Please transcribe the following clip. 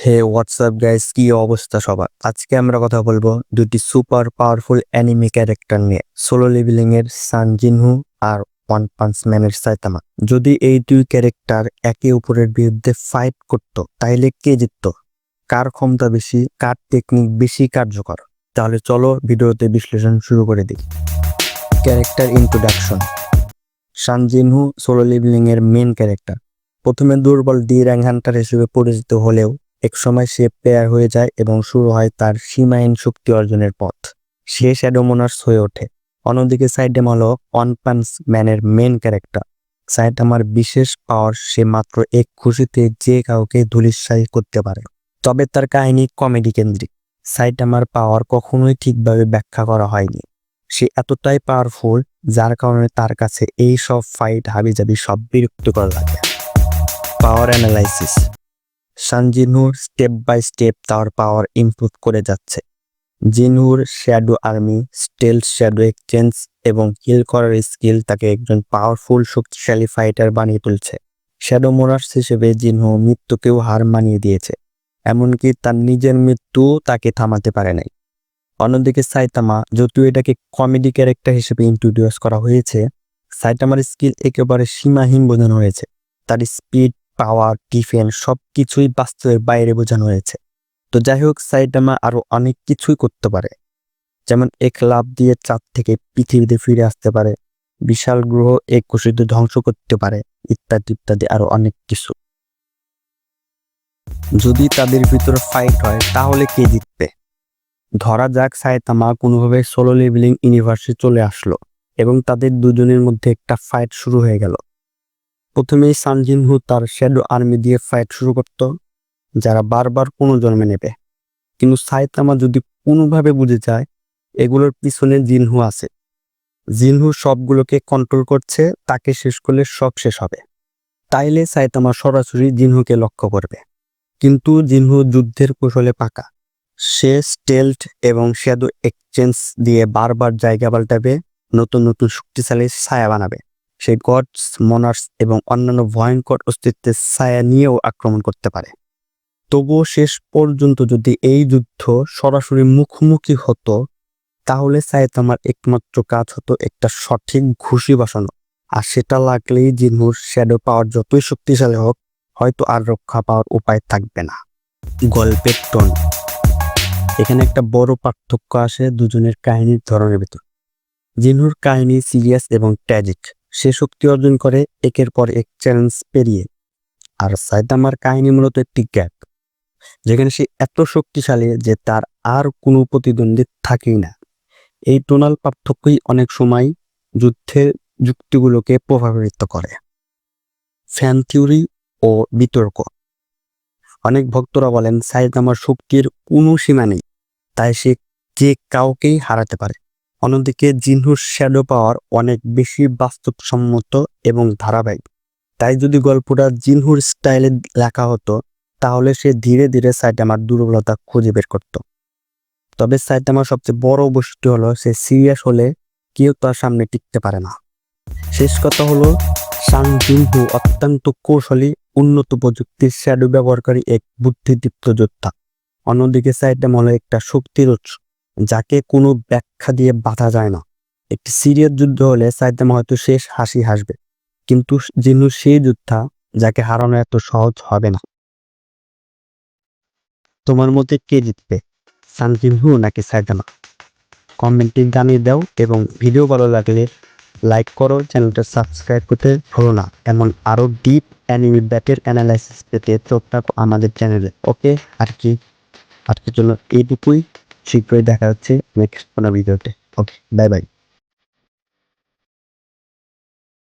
হে WhatsApp guys, কি অবস্থা সবার? আজকে আমরা কথা বলবো দুটি সুপার পাওয়ারফুল অ্যানিমে ক্যারেক্টার নিয়ে, সোলো লেভেলিং এর সান জিনহু আর ওয়ান পাঞ্চ ম্যানের সাইতামা। যদি এই দুই ক্যারেক্টার একে অপরের বিরুদ্ধে ফাইট করত, তাইলে কে জিততো? কার ক্ষমতা বেশি, কার টেকনিক বেশি কার্যকর? তাহলে চলো ভিডিওতে বিশ্লেষণ শুরু করে দিই। Character introduction. Sung Jinwoo Solo Leveling এর মেন ক্যারেক্টার। প্রথমে দুর্বল ডি র্যাঙ্ক হান্টার হিসেবে পরিচিত হলেও একসময় সে প্লেয়ার হয়ে যায় এবং শুরু হয় তার সীমাহীন শক্তি অর্জনের পথ। সে শ্যাডো মোনার্স হয়ে ওঠে। অন্যদিকে সাইডামা হলো ওয়ান পাঞ্চ ম্যানের মেন ক্যারেক্টার। সাইডামার বিশেষ পাওয়ার, সে মাত্র এক খুশিতে যে কাউকে ধূলিসাৎ করতে পারে। তবে তার কাহিনী কমেডি কেন্দ্রিক। সাইডামার পাওয়ার কখনোই ঠিকভাবে ব্যাখ্যা করা হয়নি। সে এতটাই পাওয়ারফুল যার কারণে তার কাছে এই সব ফাইট হাবিজাবি সব বিরক্তিকর লাগে। Power analysis. সান জিনহুর স্টেপ বাই স্টেপ তার পাওয়ার ইমপ্রুভ করে যাচ্ছে। জিনহুর shadow army, stealth shadow exchange এবং কিল করার স্কিল তাকে একজন পাওয়ারফুল শক্তিশালী ফাইটার বানিয়ে তুলছে। শ্যাডো মোনার্স হিসেবে জিনহু মৃত্যুকেও হার মানিয়ে দিয়েছে, এমনকি তার নিজের মৃত্যু তাকে থামাতে পারে নাই। অন্যদিকে সাইতামা, যদিও এটাকে কমেডি ক্যারেক্টার হিসেবে ইন্ট্রোডিউস করা হয়েছে, সাইতামার স্কিল একেবারে সীমাহীন বোঝানো হয়েছে। তার স্পিড, পাওয়ার, ডিফেন্স সবকিছুই বাস্তবের বাইরে বোঝানো হয়েছে। তো যাই হোক, সাইতামা আরো অনেক কিছুই করতে পারে, যেমন এক লাফ দিয়ে চাঁদ থেকে পৃথিবীতে ফিরে আসতে পারে, বিশাল গ্রহ এক ঘুষিতে ধ্বংস করতে পারে, ইত্যাদি ইত্যাদি আরো অনেক কিছু। যদি তাদের ভিতরে ফাইট হয় তাহলে কে জিতবে? ধরা যাক সাইতামা কোনোভাবে সোলো লেভেলিং ইউনিভার্সে চলে আসলো এবং তাদের দুজনের মধ্যে একটা ফাইট শুরু হয়ে গেল। প্রথমেই সান জিনহু তার শ্যাডো আর্মি দিয়ে ফাইট শুরু করত, যারা বারবার কোনো জন্মে নেবে। কিন্তু সাইতামা যদি কোনোভাবে বুঝে যায় এগুলোর পিছনে জিনহু আছে, জিনহু সবগুলোকে কন্ট্রোল করছে, তাকে শেষ করলে সব শেষ হবে, তাইলে সাইতামা সরাসরি জিনহুকে লক্ষ্য করবে। কিন্তু জিনহু যুদ্ধের কৌশলে পাকা। সে স্টেলথ এবং শ্যাডো এক্সচেঞ্জ দিয়ে বারবার জায়গা পাল্টাবে, নতুন নতুন শক্তিশালী ছায়া বানাবে। সে গডস, মনার্স এবং অন্যান্য ভয়ঙ্কর অস্তিত্বের ছায়া নিয়েও আক্রমণ করতে পারে। তবুও শেষ পর্যন্ত যদি এই যুদ্ধ সরাসরি মুখোমুখি হতো, তাহলে সাইতামার একমাত্র কাজ হতো একটা সঠিক ঘুষি বসানো, আর সেটা লাগলেই জিনহুর শ্যাডো পাওয়ার যতই শক্তিশালী হোক, হয়তো আর রক্ষা পাওয়ার উপায় থাকবে না। গল্পের টোন। এখানে একটা বড় পার্থক্য আসে দুজনের কাহিনীর ধরনের ভিতর। জিনহুর কাহিনী সিরিয়াস এবং ট্র্যাজিক, সে শক্তি অর্জন করে একের পর এক চ্যালেঞ্জ পেরিয়ে। আর সাইতামার কাহিনী মূলত একটি গ্যাপ, যেখানে সে এত শক্তিশালী যে তার আর কোনো প্রতিদ্বন্দ্বী থাকেই না। এই টোনাল পার্থক্যই অনেক সময় যুদ্ধের যুক্তিগুলোকে প্রভাবিত করে। ফ্যান থিওরি ও বিতর্ক। অনেক ভক্তরা বলেন সাইতামার শক্তির কোনো সীমা নেই, তাই সে যে কাউকেই হারাতে পারে। অন্যদিকে জিনহুর শ্যাডো পাওয়ার অনেক বেশি বাস্তবসম্মত এবং ধারাবাহিক, তাই যদি গল্পটা জিনহুর স্টাইলে লেখা হতো, তাহলে সে ধীরে ধীরে সাইতামার দুর্বলতা খুঁজে বের করত। তবে সাইতামার সবচেয়ে বড় বৈশিষ্ট্য হলো সে সিরিয়াস হলে কেউ তার সামনে টিকতে পারে না। শেষ কথা হলো, সান জিনহু অত্যন্ত কৌশলী, উন্নত প্রযুক্তির শ্যাডো ব্যবহারকারী এক বুদ্ধিদীপ্ত যোদ্ধা। অন্যদিকে সাইতামা হলো একটা শক্তির উৎস, যাকে কোনো ব্যাখ্যা দিয়ে বাধা যায় না। একটি সিরিয়াস যুদ্ধ হলে সাইতামা হয়তো শেষ হাসি হাসবে, কিন্তু জিনহু সেই যোদ্ধা যাকে হারানো এত সহজ হবে না। তোমার মতে কে জিতবে, সান জিনহু নাকি সাইতামা? কমেন্টে জানিয়ে দাও এবং ভিডিও ভালো লাগলে লাইক করো, চ্যানেলটা সাবস্ক্রাইব করতে ভুলো না। এমন আরো ডিপ অ্যানিমে ব্যাটেল অ্যানালাইসিস পেতে চোখ রাখো আমাদের চ্যানেলে। ওকে, আজকের জন্য এইটুকুই। শীঘ্রই দেখা হচ্ছে নেক্সট কোনো ভিডিওতে। ওকে, বাই বাই।